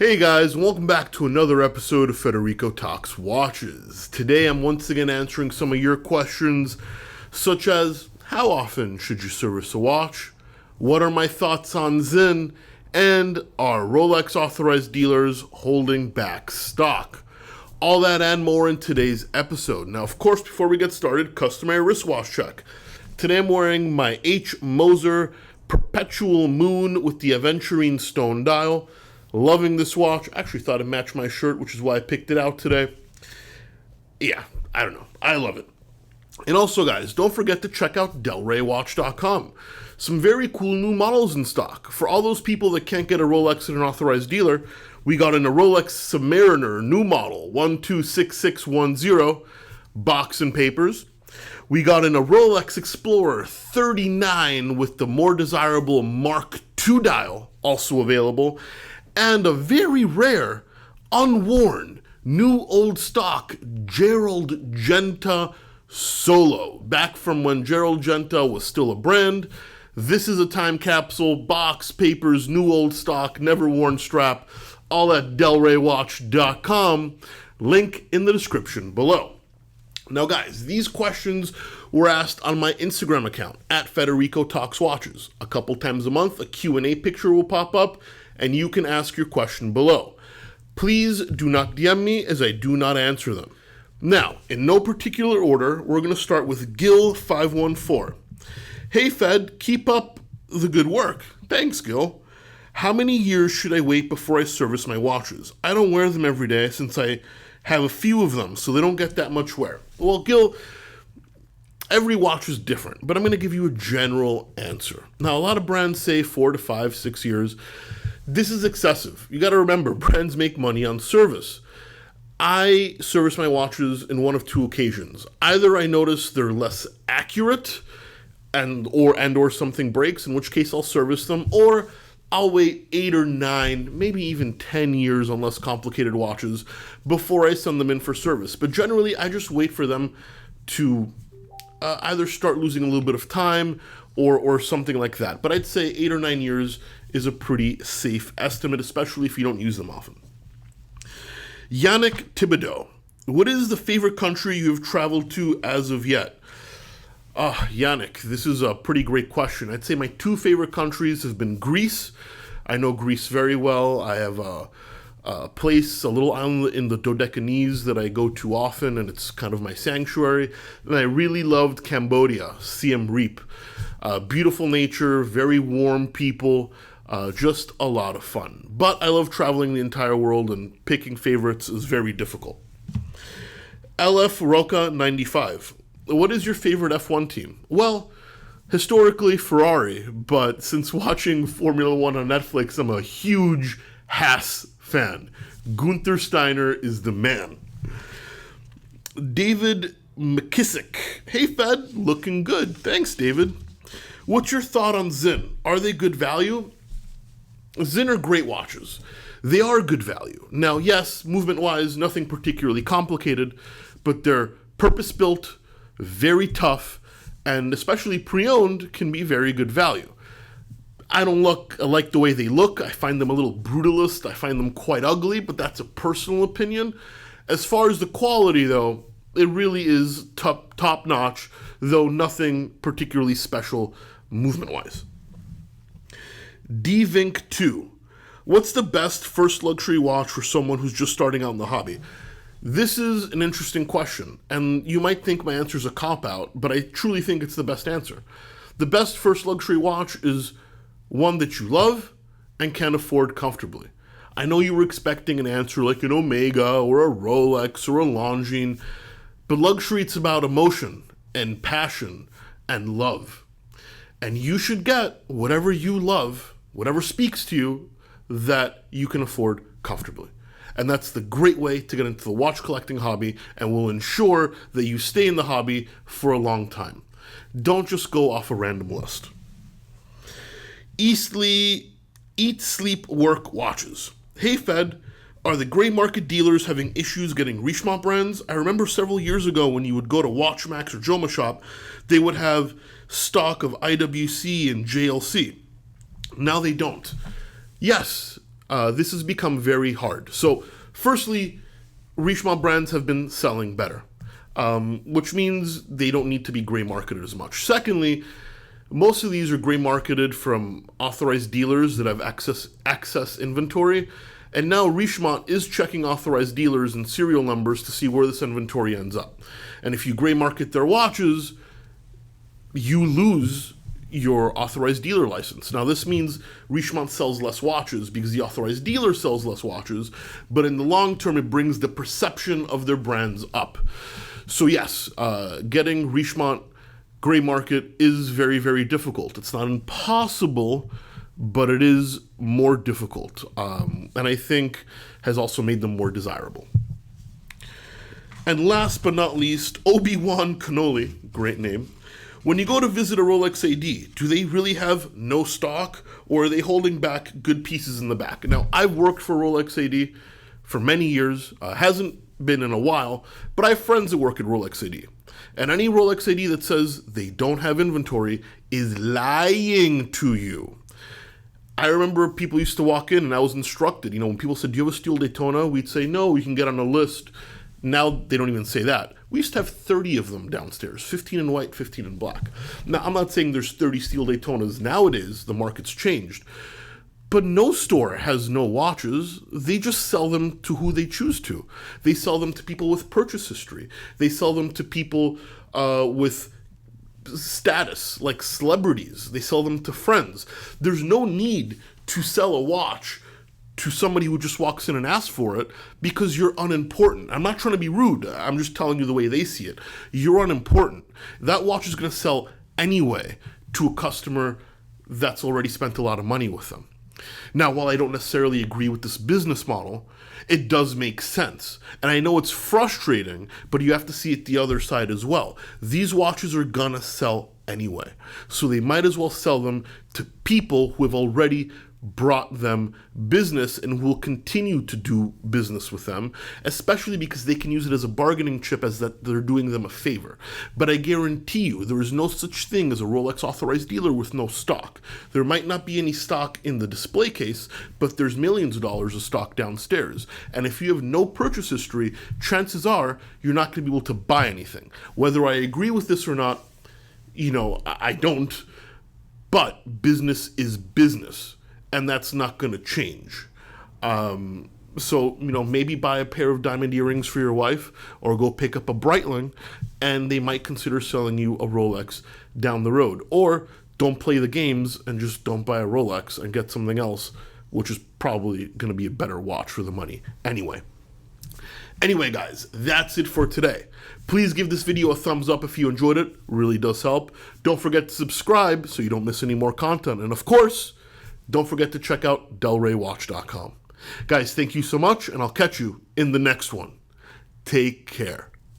Hey guys, and welcome back to another episode of Federico Talks Watches. Today I'm once again answering some of your questions, such as, how often should you service a watch? What are my thoughts on Sinn? And are Rolex Authorized dealers holding back stock? All that and more in today's episode. Now, of course, before we get started, customary wristwatch check. Today I'm wearing my H. Moser Perpetual Moon with the Aventurine Stone Dial. Loving this watch. Actually thought it matched my shirt, which is why I picked it out today. Yeah, I don't know. I love it. And also, guys, don't forget to check out delraywatch.com. Some very cool new models in stock. For all those people that can't get a Rolex at an authorized dealer, we got in a Rolex Submariner new model, 126610, box and papers. We got in a Rolex Explorer 39 with the more desirable Mark II dial, also available. And a very rare, unworn, new old stock Gerald Genta Solo. Back from when Gerald Genta was still a brand. This is a time capsule, box, papers, new old stock, never worn strap, all at delraywatch.com. Link in the description below. Now guys, these questions were asked on my Instagram account, at Federico Talks Watches. A couple times a month, a Q&A picture will pop up, and you can ask your question below. Please do not DM me, as I do not answer them. Now, in no particular order, we're going to start with Gil514. Hey Fed, keep up the good work. Thanks, Gil. How many years should I wait before I service my watches? I don't wear them every day since I have a few of them, so they don't get that much wear. Well, Gil, every watch is different, but I'm going to give you a general answer. Now, a lot of brands say 4 to 5, 6 years. This is excessive. You got to remember, brands make money on service. I service my watches in one of two occasions. Either I notice they're less accurate or something breaks, in which case I'll service them, or I'll wait 8 or 9, maybe even 10 years on less complicated watches before I send them in for service. But generally, I just wait for them to either start losing a little bit of time or something like that. But I'd say 8 or 9 years is a pretty safe estimate, especially if you don't use them often. Yannick Thibodeau, what is the favorite country you have traveled to as of yet? Yannick, this is a pretty great question. I'd say my 2 favorite countries have been Greece. I know Greece very well. I have a place, a little island in the Dodecanese that I go to often, and it's kind of my sanctuary. And I really loved Cambodia, Siem Reap. Beautiful nature, very warm people, just a lot of fun. But I love traveling the entire world, and picking favorites is very difficult. LF Roca 95. What is your favorite F1 team? Well, historically Ferrari, but since watching Formula One on Netflix, I'm a huge Haas fan. Gunther Steiner is the man. David McKissick. Hey Fed, looking good. Thanks, David. What's your thought on Sinn? Are they good value? Sinn are great watches. They are good value. Now, yes, movement-wise, nothing particularly complicated, but they're purpose-built, very tough, and especially pre-owned can be very good value. I don't like the way they look. I find them a little brutalist. I find them quite ugly, but that's a personal opinion. As far as the quality, though, it really is top-notch, though nothing particularly special movement-wise. D-Vink 2. What's the best first luxury watch for someone who's just starting out in the hobby? This is an interesting question, and you might think my answer is a cop-out, but I truly think it's the best answer. The best first luxury watch is one that you love and can afford comfortably. I know you were expecting an answer like an Omega or a Rolex or a Longines, but luxury, it's about emotion and passion and love. And you should get whatever you love, whatever speaks to you, that you can afford comfortably. And that's the great way to get into the watch collecting hobby, and will ensure that you stay in the hobby for a long time. Don't just go off a random list. Eat, Sleep, Work watches. Hey Fed, are the gray market dealers having issues getting Richemont brands? I remember several years ago when you would go to Watchmax or Joma Shop, they would have stock of IWC and JLC. Now they don't. Yes, this has become very hard. So, firstly, Richemont brands have been selling better, which means they don't need to be gray marketed as much. Secondly, most of these are gray marketed from authorized dealers that have excess inventory. And now Richemont is checking authorized dealers and serial numbers to see where this inventory ends up. And if you gray market their watches, you lose your authorized dealer license. Now, this means Richemont sells less watches because the authorized dealer sells less watches, but in the long term, it brings the perception of their brands up. So yes, getting Richemont gray market is very, very difficult. It's not impossible, but it is more difficult, and I think has also made them more desirable. And last but not least, Obi-Wan Kenobi, great name. When you go to visit a Rolex AD, do they really have no stock, or are they holding back good pieces in the back? Now, I've worked for Rolex AD for many years, hasn't been in a while, but I have friends that work at Rolex AD. And any Rolex AD that says they don't have inventory is lying to you. I remember people used to walk in and I was instructed, when people said, do you have a steel Daytona? We'd say, no, we can get on a list. Now they don't even say that. We used to have 30 of them downstairs, 15 in white, 15 in black. Now, I'm not saying there's 30 steel Daytonas nowadays, the market's changed. But no store has no watches. They just sell them to who they choose to. They sell them to people with purchase history. They sell them to people with status, like celebrities. They sell them to friends. There's no need to sell a watch to somebody who just walks in and asks for it because you're unimportant. I'm not trying to be rude. I'm just telling you the way they see it. You're unimportant. That watch is going to sell anyway to a customer that's already spent a lot of money with them. Now, while I don't necessarily agree with this business model, it does make sense. And I know it's frustrating, but you have to see it the other side as well. These watches are gonna sell anyway. So they might as well sell them to people who have already brought them business and will continue to do business with them, especially because they can use it as a bargaining chip as that they're doing them a favor. But I guarantee you, there is no such thing as a Rolex authorized dealer with no stock. There might not be any stock in the display case, but there's millions of dollars of stock downstairs. And if you have no purchase history, chances are you're not going to be able to buy anything. Whether I agree with this or not, I don't, but business is business. And that's not going to change. So, maybe buy a pair of diamond earrings for your wife or go pick up a Breitling and they might consider selling you a Rolex down the road. Or don't play the games and just don't buy a Rolex and get something else, which is probably going to be a better watch for the money anyway. Anyway, guys, that's it for today. Please give this video a thumbs up if you enjoyed it. It really does help. Don't forget to subscribe so you don't miss any more content. And of course, don't forget to check out delraywatch.com. Guys, thank you so much, and I'll catch you in the next one. Take care.